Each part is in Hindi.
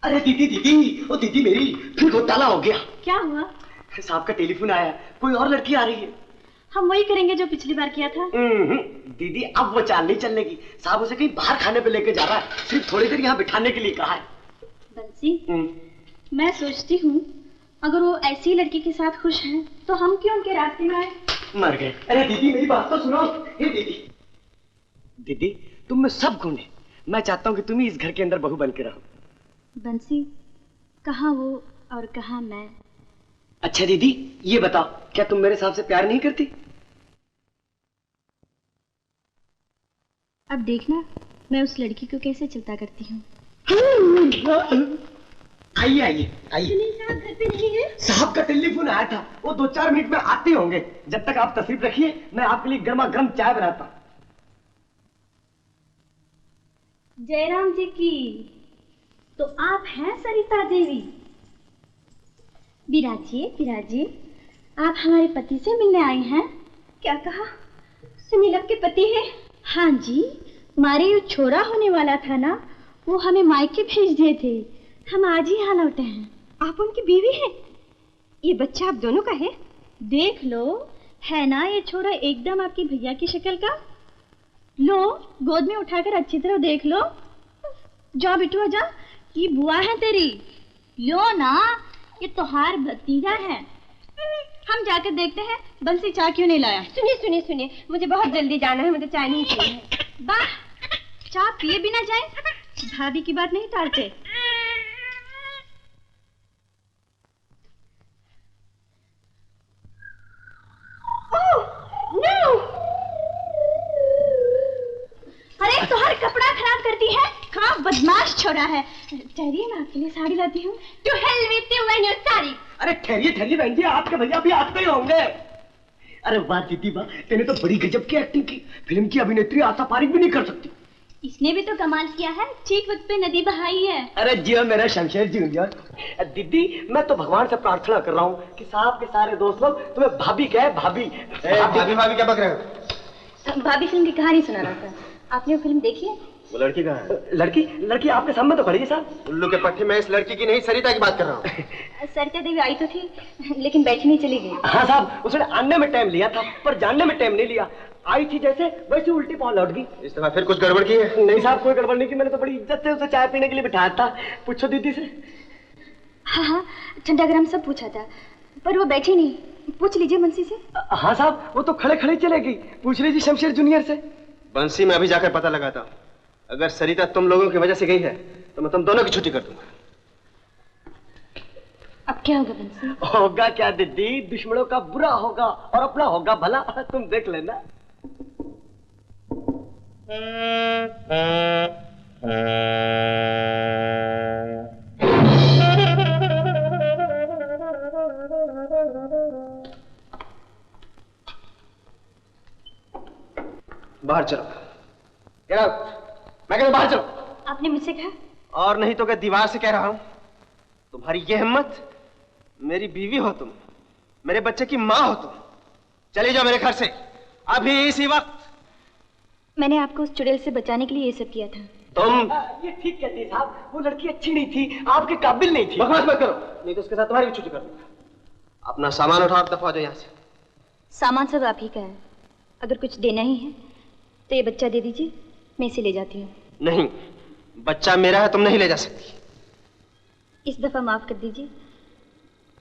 अरे दीदी दीदी, ओ दीदी मेरी, फिर घोटाला हो गया। क्या हुआ? साहब का टेलीफोन आया, कोई और लड़की आ रही है। हम वही करेंगे जो पिछली बार किया था। दीदी अब वो चाल नहीं चलने। साहब उसे कहीं बाहर खाने पे लेके जा रहा है, सिर्फ थोड़ी देर यहाँ बिठाने के लिए कहा है। बंसी, मैं सोचती हूँ अगर वो ऐसी लड़की के साथ खुश हैं, तो हम क्यों उनके रास्ते में आए? मर गए। अरे दीदी मेरी बात तो सुनो। हे दीदी, दीदी तुम में सब गुण है, मैं चाहता हूँ कि तुम ही इस घर के अंदर बहू बन के रहो। बंसी, कहाँ वो और कहाँ मैं? अच्छा दीदी ये बताओ, क्या तुम मेरे साहब से प्यार नहीं करती? अब देखना मैं उस लड़की को कैसे चिंता करती हूँ। आइए आइए आइए। साहब घर पे नहीं है? साहब का टेलीफोन आया था, वो 2-4 मिनट में आते होंगे। जब तक आप तशरीफ रखिए, मैं आपके लिए गर्मा गर्म चाय बनाता। जयराम जी की, तो आप हैं सरिता देवी? विराजिए विराजिए, आप हमारे पति से मिलने आई हैं? क्या कहा? सुनील के पति है? हाँ जी, हमारे ये छोरा होने वाला था ना, वो हमें मायके भेज दिए थे, हम आज ही यहाँ लौटे हैं। आप उनकी बीवी हैं? ये बच्चा आप दोनों का है? देख लो, है ना ये छोरा एकदम आपकी भैया की शक्ल का। लो गोद में उठाकर अच्छी तरह देख लो। जा बिटुआ जा, ये बुआ है तेरी। लो ना, ये तोहार भतीजा है। हम जाकर देखते हैं बंसी चाय क्यों नहीं लाया। सुनिए सुनिए सुनिए, मुझे बहुत जल्दी जाना है, मुझे चाय नहीं चाहिए। वाह, चाय पिए बिना जाए, भाभी की बात नहीं टालते। अरे तोहर कपड़ा खराब करती है, कहाँ बदमाश छोरा है। ठहरिए, मैं आपके लिए साड़ी लाती हूँ। To hell with you and your sari. अरे ठहरिए ठहरिए बहन जी, आपके भैया भी आते ही होंगे। अरे वाह दीदी वाह, तेने तो बड़ी गजब की एक्टिंग की। फिल्म की अभिनेत्री आशा पारिक भी नहीं कर सकती। इसने भी तो कमाल किया है, ठीक वक्त पे नदी बहाई है। अरे जियो मेरा शमशेर जूनियर। दीदी मैं तो भगवान से प्रार्थना कर रहा हूँ कि साहब के सारे दोस्त लोग तुम्हें भाभी कहे। भाभी भाभी भाभी क्या बक रहे हो? भाभी फिल्म की कहानी सुना रहा था। आपने वो फिल्म देखी है? वो लड़की कहाँ है? लड़की लड़की आपके सामने तो खड़ी है साहब। उल्लू के पट्टे, मैं इस लड़की की नहीं सरिता की बात कर रहा हूँ। सरिता देवी आई तो थी, लेकिन बैठी नहीं चली गई। हाँ साहब, उसने आने में टाइम लिया था पर जानने में टाइम नहीं लिया। आई थी जैसे वैसे उल्टी पाँव लौट गई। इस दफा फिर कुछ गड़बड़ की है? नहीं साहब, कोई गड़बड़ नहीं की। मैंने तो बड़ी इज्जत से उसे चाय पीने के लिए बिठाया था। पूछो दीदी से। हाँ हाँ, ठंडा गरम सब पूछा था, पर वो बैठी नहीं। पूछ लीजिए बंसी से। हाँ साहब, वो तो खड़े खड़े चले गई। पूछ लीजिए शमशेर जूनियर से। बंसी, मैं अभी जाकर पता लगाता हूँ। अगर सरिता तुम लोगों की वजह से गई है तो मैं तुम दोनों की छुट्टी कर दूंगा। अब क्या होगा बंसी? होगा क्या दीदी, दुश्मनों का बुरा होगा और अपना होगा भला। तुम देख लेना। बाहर चलो। Get out। मैं कहता बाहर चलो। आपने मुझसे कहा? और नहीं तो क्या दीवार से कह रहा हूं। तुम्हारी ये हिम्मत, मेरी बीवी हो तुम, मेरे बच्चे की माँ हो तुम। चले जाओ मेरे घर से अभी इसी वक्त। मैंने आपको उस चुड़ैल से बचाने के लिए ये सब किया था। तुम ये ठीक कहती है साहब, वो लड़की अच्छी नहीं थी, आपके काबिल नहीं थी। बकवास मत करो, नहीं तो उसके साथ तुम्हारी भी छुट्टी कर दूंगा। अपना सामान उठाओ और दफा हो जाओ यहाँ से। सामान सब आप ही का है, अगर कुछ देना ही है तो ये बच्चा दे दीजिए, मैं इसे ले जाती हूँ। नहीं, बच्चा मेरा है, तुम नहीं ले जा सकती। इस दफा माफ कर दीजिए,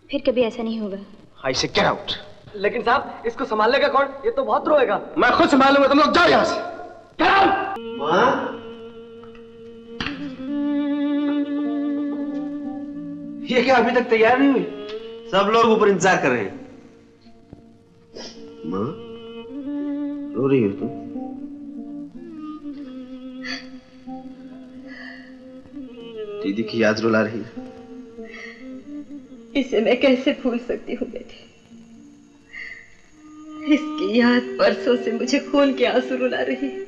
फिर कभी ऐसा नहीं होगा। आई से गेट आउट। लेकिन साहब इसको संभालेगा कौन? ये तो बहुत रोएगा। मैं खुद संभालूंगा, तुम लोग जाओ यहाँ से। Get out. माँ, ये क्या अभी तक तैयार नहीं हुई? सब लोग ऊपर इंतजार कर रहे हैं। माँ, रो रही हो तुम? दीदी की याद रुला रही है। इसे मैं कैसे भूल सकती हूँ बेटे? इसकी याद परसों से मुझे खून के आंसू रुला रही है।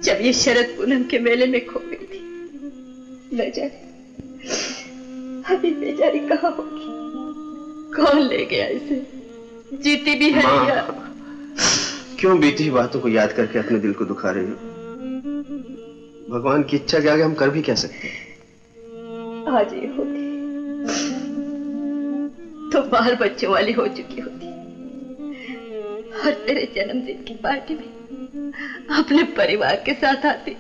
जब ये शरद पूनम के मेले में खो गई थी, न जाने अभी बेचारी कहाँ होगी, कौन ले गया इसे? जीती भी है या? क्यों बीती बातों को याद करके अपने दिल को दुखा रही हो? भगवान की इच्छा के आगे हम कर भी क्या सकते हैं? आज ये होती तो बाहर बच्चों वाली हो चुकी होती और तेरे जन्मदिन की पार्टी में अपने परिवार के साथ आती।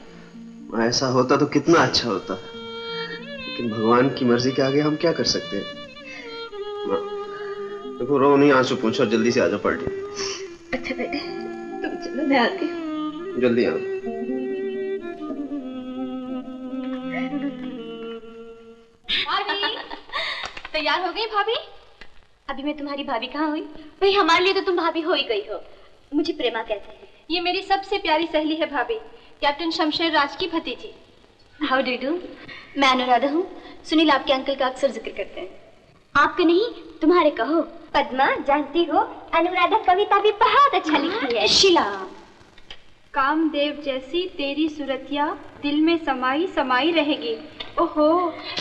ऐसा होता तो कितना अच्छा होता, लेकिन भगवान की मर्जी के आगे हम क्या कर सकते हैं। देखो रो नहीं, आंसू पूछो, जल्दी से आ जाओ पार्टी। अच्छा बेटे तुम चलो, मैं आती हूँ। जल्दी आओ। तैयार हो गई भाभी? अभी मैं तुम्हारी भाभी कहाँ हुई? भाई हमारे लिए तो तुम भाभी हो ही गई हो। मुझे प्रेमा कहते हैं। ये मेरी सबसे प्यारी सहेली है भाभी, कैप्टन शमशेर राज की भतीजी। How do do? मैं अनुराधा हूँ। सुनील आपके अंकल का अक्सर जिक्र करते हैं। आपका नहीं, तुम्हारे कहो। पद्मा जानती हो अनुराधा कविता भी बहुत अच्छा लिखती है। शीला, कामदेव जैसी तेरी सूरतिया दिल में समाई समाई रहेगी। ओहो,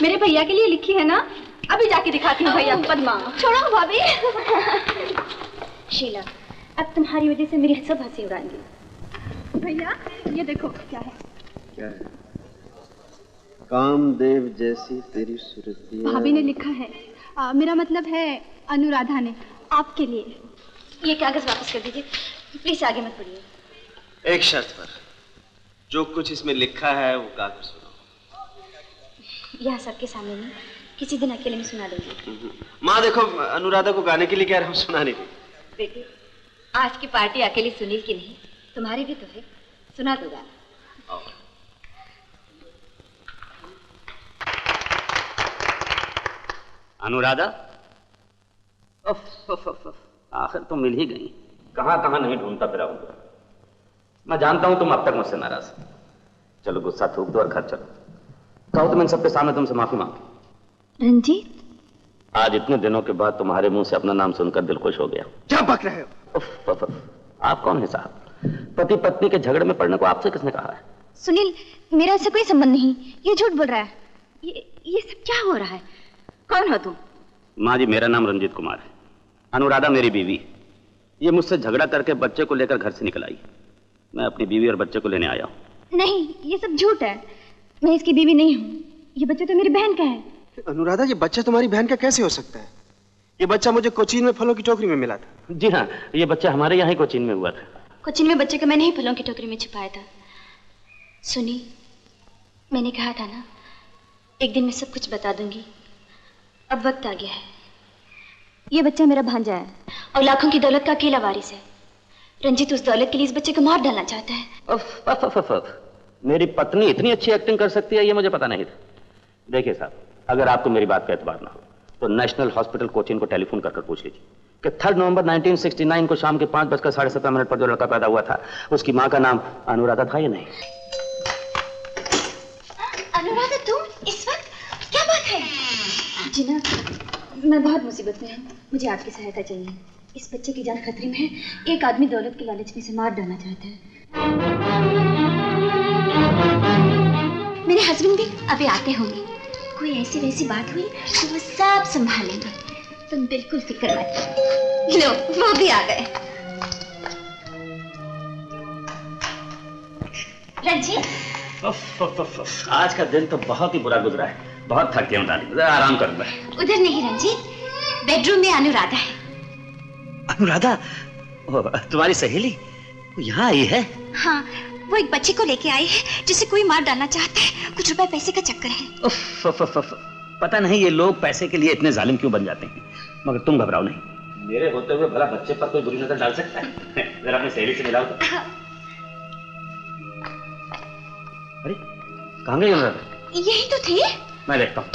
मेरे भैया के लिए लिखी है ना? अभी जाके दिखाती हूँ भैया। पद्मा छोड़ो भाभी। शीला, अब तुम्हारी वजह से मेरी सब हंसी उड़ाएंगी। भैया ये देखो क्या है। क्या है? कामदेव जैसी तेरी सूरतिया। भाभी ने लिखा है, मेरा मतलब है अनुराधा ने, आपके लिए। ये कागज वापस कर दीजिए प्लीज, आगे मत पढ़िए। एक शर्त पर, जो कुछ इसमें लिखा है वो कागज सुनो। यहाँ सबके सामने नहीं, किसी दिन अकेले में सुना देंगे। माँ देखो, अनुराधा को गाने के लिए कह रहा हूँ, सुना नहीं। बेटे आज की पार्टी अकेली सुनील की नहीं, तुम्हारी भी तो है, सुना दो गाना। अनुराधा, आखिर तो मिल ही गई। कहाँ कहाँ नहीं ढूंढता फिरा हूं। मैं जानता हूं तुम अब तक मुझसे नाराज। चलो गुस्सा थूक दो और घर चलो। कहो तो मैं सबके सामने तुमसे माफी मांगू। रंजीत, आज इतने दिनों के बाद तुम्हारे मुंह से अपना नाम सुनकर दिल खुश हो गया। क्या बक रहे हो? आप कौन है साहब? पति पत्नी के झगड़े में पड़ने को आपसे किसने कहा है? सुनील, मेरा ऐसा कोई संबंध नहीं, ये झूठ बोल रहा है। ये सब क्या हो रहा है? कौन हो तुम? माँ जी, मेरा नाम रंजीत कुमार है। अनुराधा मेरी बीवी। ये मुझसे झगड़ा करके बच्चे को लेकर घर से निकल आई। मैं अपनी बीवी और बच्चे को लेने आया हूँ। नहीं, ये सब झूठ है। मैं इसकी बीवी नहीं हूँ। ये बच्चा तो मेरी बहन का है। अनुराधा, ये बच्चा तुम्हारी बहन का कैसे हो सकता है? ये बच्चा मुझे कोचीन में फलों की टोकरी में मिला था। जी हाँ, ये बच्चा हमारे यहाँ ही कोचीन में हुआ था। कोचीन में बच्चे को मैंने ही फलों की टोकरी में छुपाया था। सुनी, मैंने कहा था ना, एक दिन मैं सब कुछ बता दूंगी। अब वक्त आ गया है। ये बच्चा मेरा भांजा है और लाखों की दौलत का अकेला वारिस है। रंजीत उस दौलत के लिए इस बच्चे को मार डालना चाहता है। मेरी पत्नी इतनी अच्छी एक्टिंग कर सकती है, ये मुझे पता नहीं था। देखिए साहब, अगर आपको मेरी बात का एतबार ना हो तो नेशनल हॉस्पिटल कोचीन को टेलीफोन कर पूछ लीजिए कि 3 नवंबर 1969 को शाम के 5:17 पर जो लड़का पैदा हुआ था, उसकी माँ का नाम अनुराधा था या नहीं। अनुराधा, तुम इस वक्त? क्या बात है? जीना, मैं बहुत मुसीबत में हूँ, मुझे आपकी सहायता चाहिए। इस बच्चे की जान खतरे में है। एक आदमी दौलत के लालच में इसे मार डालना चाहता है। मेरे हस्बैंड भी अभी आते होंगे। कोई ऐसी वैसी बात हुई तो वो सब संभालेंगे। तुम बिल्कुल फिक्र मत करो। लो, वो भी आ गए। रंजीत, आज का दिन तो बहुत ही बुरा गुजरा है। बहुत थक गया हूँ डाली, आराम करूंगा। उधर नहीं रंजीत, बेडरूम में अनुराधा है। अनुराधा? तुम्हारी सहेली? वो यहाँ आई है? हाँ, वो एक बच्चे को लेके आई है जिसे कोई मार डालना चाहता है। कुछ रुपए पैसे का चक्कर है। पता नहीं ये लोग पैसे के लिए इतने जालिम क्यों बन जाते हैं। मगर तुम घबराओ नहीं, मेरे होते हुए भला बच्चे पर कोई बुरी नजर डाल सकता है? जरा अपनी सहेली से मिलाओ तो। अरे कहाँ गई अनुराधा? यही तो थी। मैं देखता हूँ।